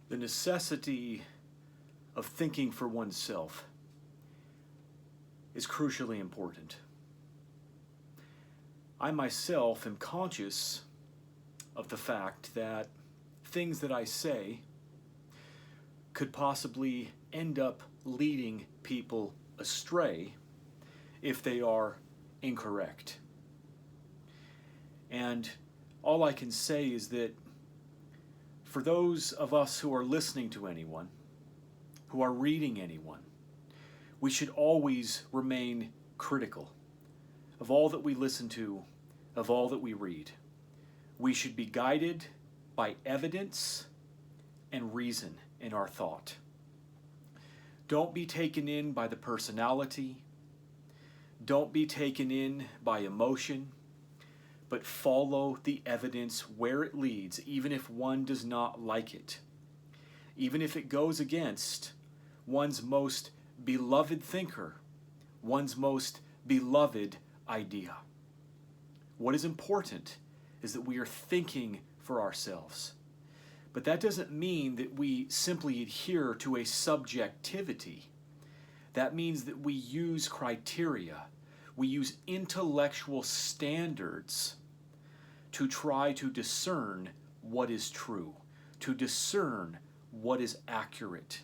The necessity of thinking for oneself is crucially important. I myself am conscious of the fact that things that I say could possibly end up leading people astray if they are incorrect. And all I can say is that for those of us who are listening to anyone, who are reading anyone, we should always remain critical of all that we listen to, of all that we read. We should be guided by evidence and reason in our thought. Don't be taken in by the personality. Don't be taken in by emotion, but follow the evidence where it leads, even if one does not like it, even if it goes against one's most beloved thinker, one's most beloved idea. What is important is that we are thinking for ourselves. But that doesn't mean that we simply adhere to a subjectivity. That means that we use criteria, we use intellectual standards to try to discern what is true, to discern what is accurate.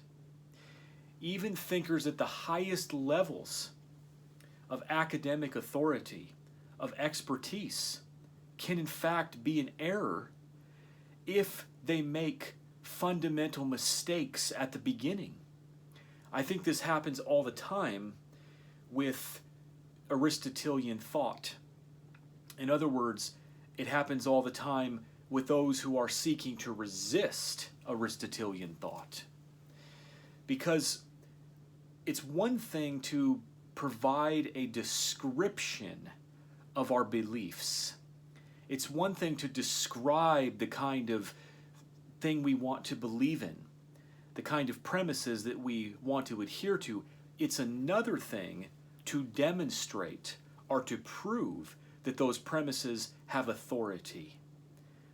Even thinkers at the highest levels of academic authority, of expertise, can in fact be in error if they make fundamental mistakes at the beginning. I think this happens all the time with Aristotelian thought. In other words, it happens all the time with those who are seeking to resist Aristotelian thought. Because it's one thing to provide a description of our beliefs. It's one thing to describe the kind of thing we want to believe in, the kind of premises that we want to adhere to. It's another thing to demonstrate or to prove that those premises have authority.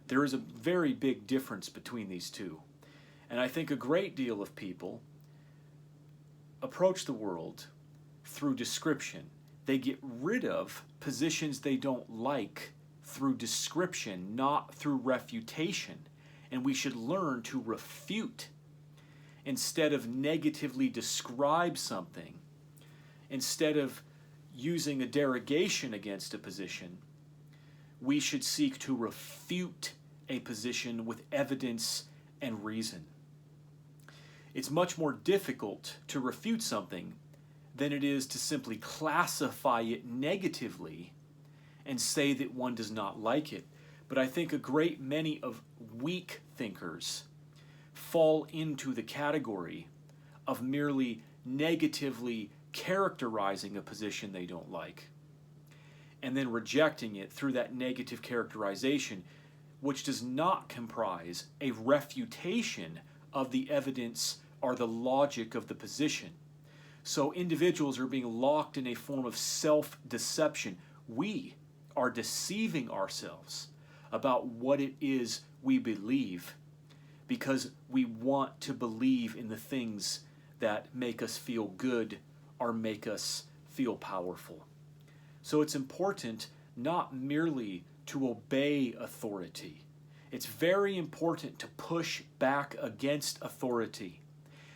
There is a very big difference between these two. And I think a great deal of people approach the world through description. They get rid of positions they don't like through description, not through refutation. And we should learn to refute instead of negatively describe something. Instead of using a derogation against a position, we should seek to refute a position with evidence and reason. It's much more difficult to refute something than it is to simply classify it negatively and say that one does not like it. But I think a great many of weak thinkers fall into the category of merely negatively characterizing a position they don't like and then rejecting it through that negative characterization, which does not comprise a refutation of the evidence or the logic of the position. So individuals are being locked in a form of self-deception. We are deceiving ourselves about what it is we believe because we want to believe in the things that make us feel good or make us feel powerful. So it's important not merely to obey authority. It's very important to push back against authority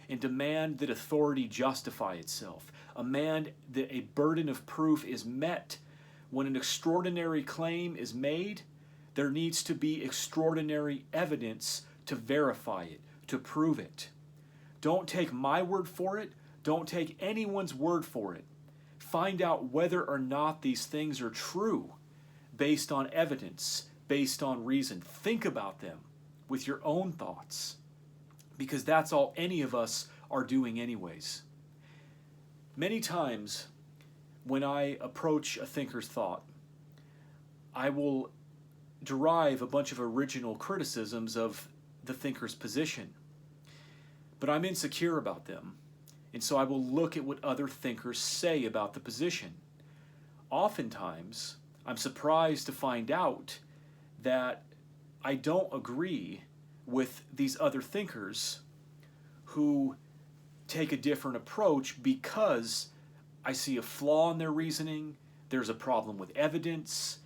and demand that authority justify itself. Demand that a burden of proof is met. When an extraordinary claim is made, there needs to be extraordinary evidence to verify it, to prove it. Don't take my word for it. Don't take anyone's word for it. Find out whether or not these things are true based on evidence, based on reason. Think about them with your own thoughts, because that's all any of us are doing anyways. Many times when I approach a thinker's thought, I will derive a bunch of original criticisms of the thinker's position. But I'm insecure about them, and so I will look at what other thinkers say about the position. Oftentimes, I'm surprised to find out that I don't agree with these other thinkers who take a different approach because I see a flaw in their reasoning, there's a problem with evidence,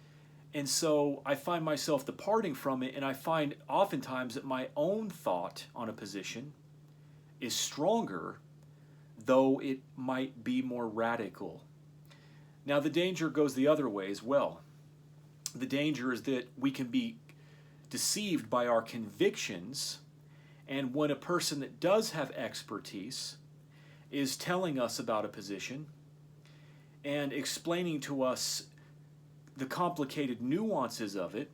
and so I find myself departing from it, and I find oftentimes that my own thought on a position is stronger, though it might be more radical. Now, the danger goes the other way as well. The danger is that we can be deceived by our convictions, and when a person that does have expertise is telling us about a position and explaining to us the complicated nuances of it,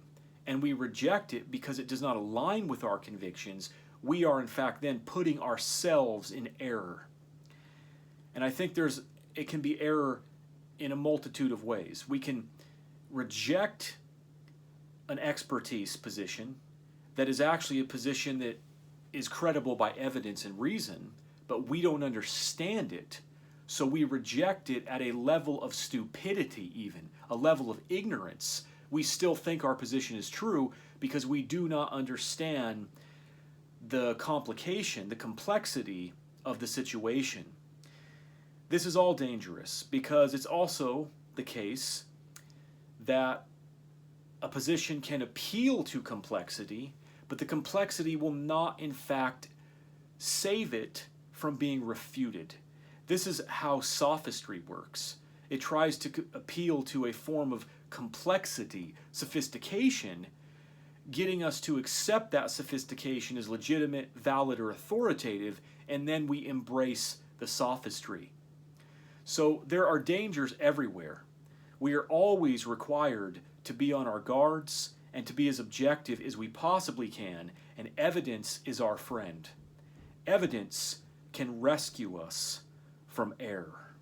and we reject it because it does not align with our convictions, we are in fact then putting ourselves in error. And I think it can be error in a multitude of ways. We can reject an expertise position that is actually a position that is credible by evidence and reason, but we don't understand it, so we reject it at a level of stupidity, even a level of ignorance. We still think our position is true because we do not understand the complication, the complexity of the situation. This is all dangerous because it's also the case that a position can appeal to complexity, but the complexity will not, in fact, save it from being refuted. This is how sophistry works. It tries to appeal to a form of complexity, sophistication, getting us to accept that sophistication as legitimate, valid, or authoritative, and then we embrace the sophistry. So there are dangers everywhere. We are always required to be on our guards and to be as objective as we possibly can, and evidence is our friend. Evidence can rescue us from error.